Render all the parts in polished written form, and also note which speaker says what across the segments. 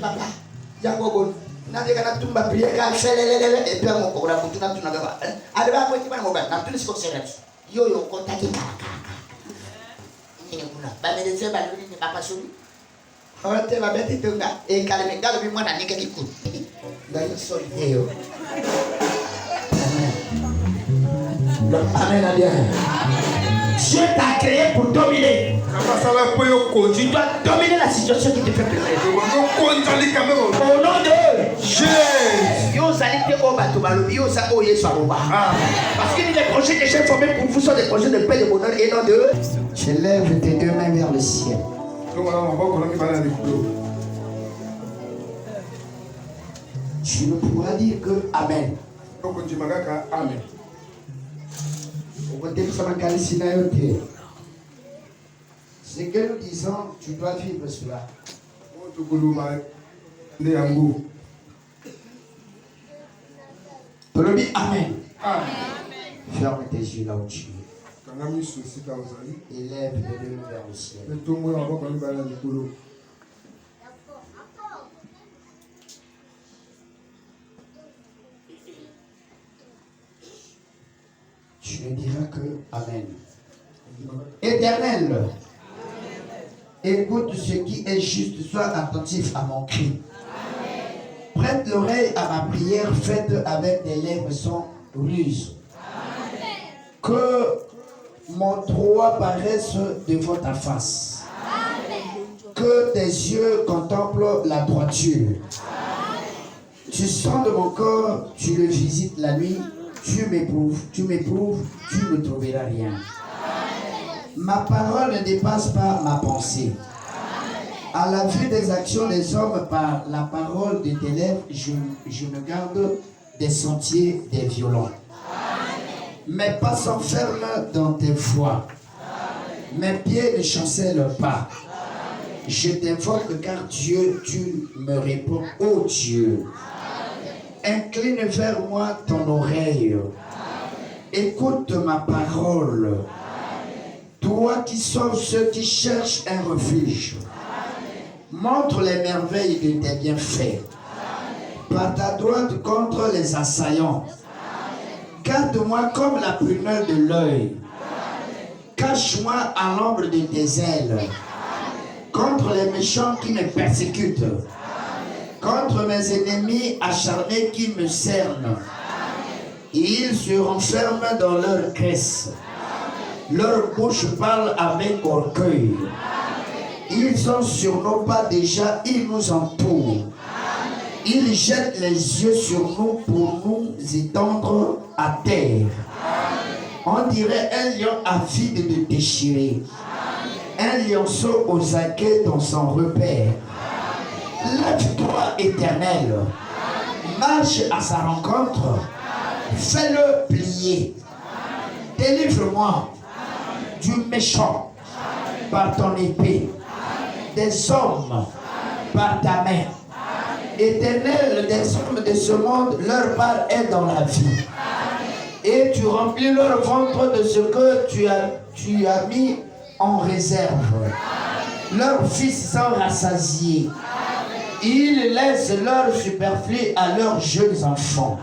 Speaker 1: papa. Jagogo. Nanti kana tumba prier kan selelele et puis mon kokora kutuna tuna baba. Adeba ko tiba mo ba. Na tuni siko serati. Yo konta ki kaka. Ini kuna. Ba me dese ba luni ni papa sumi. Hote ba beti tunga. E kale me ngalo bi mwana nika kiku. Ngai so yo. Amen à bien. Dieu t'a créé pour dominer. Tu dois dominer la situation qui te fait plaisir. Au nom de Jésus. Parce que les projets que j'ai formés pour vous sont des projets de paix, de bonheur et non de. Je lève tes deux mains vers le ciel. Tu ne pourras dire que Amen. Amen. Ce que nous disons, tu dois vivre cela. Amen. Amen. Ferme tes yeux là où tu es. Élève tes deux mains vers le ciel. Tu ne diras que Amen. Éternel, écoute ce qui est juste, sois attentif à mon cri. Prête l'oreille à ma prière faite avec des lèvres sans ruse. Que mon droit paraisse devant ta face. Que tes yeux contemplent la droiture. Tu sens de mon corps, tu le visites la nuit. Tu m'éprouves, tu ne trouveras rien. Ma parole ne dépasse pas ma pensée. À la vue des actions des hommes, par la parole de tes lèvres, je me garde des sentiers des violents. Mes pas s'enferment dans tes voies. Mes pieds ne chancellent pas. Je t'invoque car Dieu, tu me réponds, ô Dieu. Incline vers moi ton oreille. Écoute ma parole. Toi qui sauves ceux qui cherchent un refuge. Montre les merveilles de tes bienfaits. Par ta droite contre les assaillants. Garde-moi comme la prunelle de l'œil. Cache-moi à l'ombre de tes ailes. Contre les méchants qui me persécutent. Contre mes ennemis acharnés qui me cernent. Ils se renferment dans leur caisse. Leur bouche parle avec orgueil. Ils sont sur nos pas déjà, ils nous entourent. Ils jettent les yeux sur nous pour nous étendre à terre. On dirait un lion avide de déchirer. Un lionceau aux aguets dans son repère. Lève-toi, Éternel. Marche à sa rencontre. Fais-le plier. Délivre-moi du méchant par ton épée. Des hommes par ta main. Éternel, des hommes de ce monde, leur part est dans la vie. Et tu remplis leur ventre de ce que tu as mis en réserve. Leurs fils sont rassasiés. Ils laissent leur superflu à leurs jeunes enfants.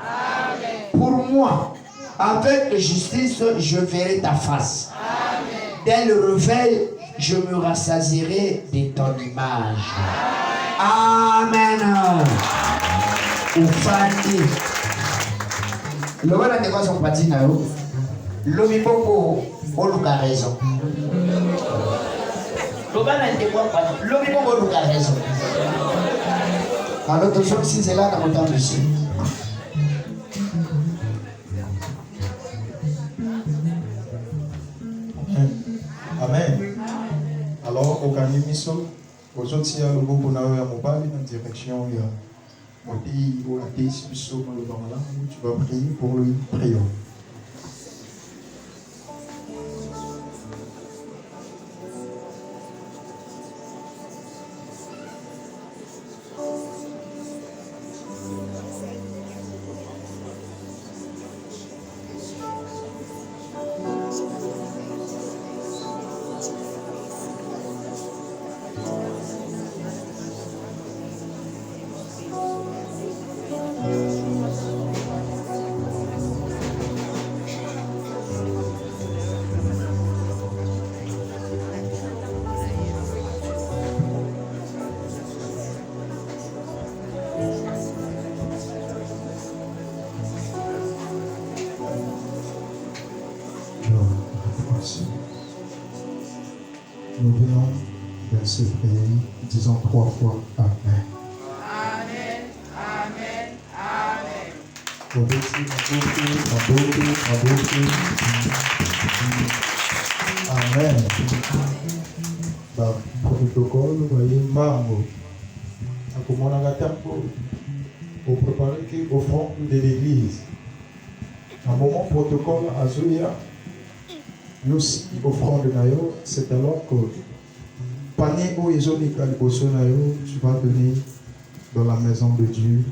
Speaker 1: Pour moi, avec justice, je verrai ta face. Dès le réveil, je me rassasierai de ton image. Amen. Ufandi. Le voilà n'est pas son patin à eau. L'homme est beaucoup au lugar raison. Le voilà n'est pas l'homme est beaucoup au lugar raison. Alors, tout ça, si c'est là, dans le temps ici.
Speaker 2: Amen. Alors, au Kanye Miso, aujourd'hui, il y a le groupe à Mobile en direction de mon pays, où la pays Miso dans le Bangla, où tu vas prier pour le prière. ces prières. Disons 3 fois Amen.
Speaker 3: Amen, Amen, Amen.
Speaker 2: Amen. Protocole, voyez, mambo. Akomonaka tempo. Vous préparez l'offrande de l'église. Un moment protocole à Zoya, nous offrande nayo, c'est alors que panier où ils ont des calibosso nayo, tu vas donner dans la maison de Dieu.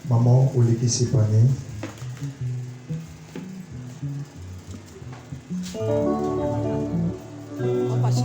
Speaker 2: Maman, au qui s'est panier.
Speaker 3: On passe.